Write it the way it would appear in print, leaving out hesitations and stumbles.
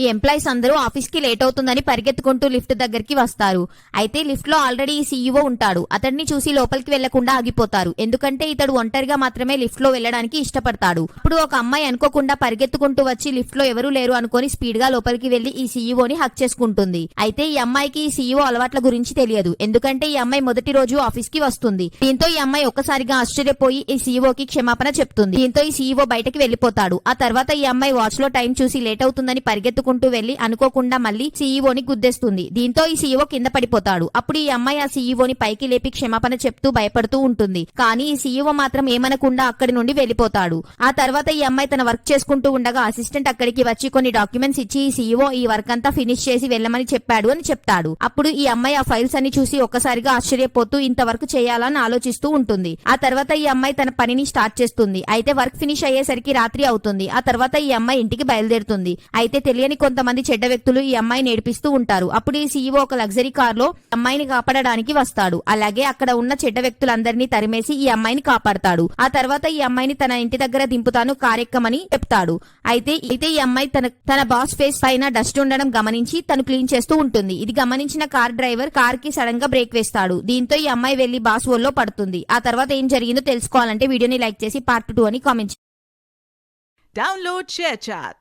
ఈ ఎంప్లాయీస్ అందరూ ఆఫీస్ కి లేట్ అవుతుందని పరిగెత్తుకుంటూ లిఫ్ట్ దగ్గరికి వస్తారు. అయితే లిఫ్ట్ లో ఆల్రెడీ ఈ సీఈఓ ఉంటాడు. అతడిని చూసి లోపలికి వెళ్లకుండా ఆగిపోతారు. ఎందుకంటే ఇతడు ఒంటరిగా మాత్రమే లిఫ్ట్ లో వెళ్లడానికి ఇష్టపడతాడు. అప్పుడు ఒక అమ్మాయి అనుకోకుండా పరిగెత్తుకుంటూ వచ్చి లిఫ్ట్ లో ఎవరూ లేరు అనుకుని స్పీడ్ గా లోపలికి వెళ్లి ఈ సీఈఓని హక్ చేసుకుంటుంది. అయితే ఈ అమ్మాయికి ఈ సీఈఓ అలవాట్ల గురించి తెలియదు. ఎందుకంటే ఈ అమ్మాయి మొదటి రోజు ఆఫీస్ కి వస్తుంది. దీంతో ఈ అమ్మాయి ఒక్కసారిగా ఆశ్చర్యపోయి ఈ సీఈఓకి క్షమాపణ చెప్తుంది. దీంతో ఈ సీఈఓ బయటకి వెళ్లిపోతాడు. ఆ తర్వాత ఈ అమ్మాయి వాచ్ లో టైం చూసి లేట్ అవుతుందని పరిగెత్తుకుంటూ వెళ్లి అనుకోకుండా మళ్ళీ సీఈఓని గుద్దేస్తుంది. దీంతో ఈ సీఈఓ కింద పడిపోతాడు. అప్పుడు ఈ అమ్మాయి ఆ సీఈఓని పైకి లేపి క్షమాపణ చెప్తూ భయపడుతూ ఉంటుంది. కానీ ఈ సీఈఓ మాత్రం ఏమనకుండా అక్కడి నుండి వెళ్లిపోతాడు. ఆ తర్వాత ఈ అమ్మాయి తన వర్క్ చేసుకుంటూ ఉండగా అసిస్టెంట్ అక్కడికి వచ్చి కొన్ని డాక్యుమెంట్స్ ఇచ్చి ఈ సీఈఓ ఈ వర్క్ అంతా ఫినిష్ చేసి వెళ్ళమని చెప్పాడు అని చెప్తాడు. అప్పుడు ఈ అమ్మాయి ఆ ఫైల్స్ అన్ని చూసి ఒక్కసారిగా ఆశ్చర్యపోతూ ఇంతవరకు చేయాలని ఆలోచిస్తూ ఉంటుంది. ఆ తర్వాత ఈ అమ్మాయి తన పనిని స్టార్ట్ చేస్తుంది. అయితే వర్క్ ఫినిష్ అయ్యేసరికి రాత్రి అవుతుంది. ఆ తర్వాత ఈ అమ్మాయి ఇంటికి బయలుదేరుతుంది. అయితే తెలియని కొంతమంది చెడ్డ వ్యక్తులు ఈ అమ్మాయిని ఏడిపిస్తూ ఉంటారు. అప్పుడు ఈ సీఈఓ ఒక లగ్జరీ కార్ లో అమ్మాయిని కాపాడడానికి వస్తాడు. అలాగే అక్కడ ఉన్న చెడ్డ వ్యక్తులందరినీ తరిమేసి ఈ అమ్మాయిని కాపాడతాడు. ఆ తర్వాత ఈ అమ్మాయిని తన ఇంటి దగ్గర దింపుతాను, కారెక్కమని చెప్తాడు. అయితే ఈ అమ్మాయి తన బాస్ ఫేస్ పైన డస్ట్ ఉండడం గమనించి తను క్లీన్ చేస్తూ ఉంటుంది. ఇది గమనించిన కార్ డ్రైవర్ కార్ కి సడన్ గా బ్రేక్ వేస్తాడు. దీంతో ఈ అమ్మాయి వెళ్లి బాస్ ఒళ్ళో పడుతుంది. ఆ తర్వాత ఏం జరిగిందో తెలుసుకోవాలంటే వీడియోని లైక్ చేసి పార్ట్ 2 అని కామెంట్. Download ShareChat.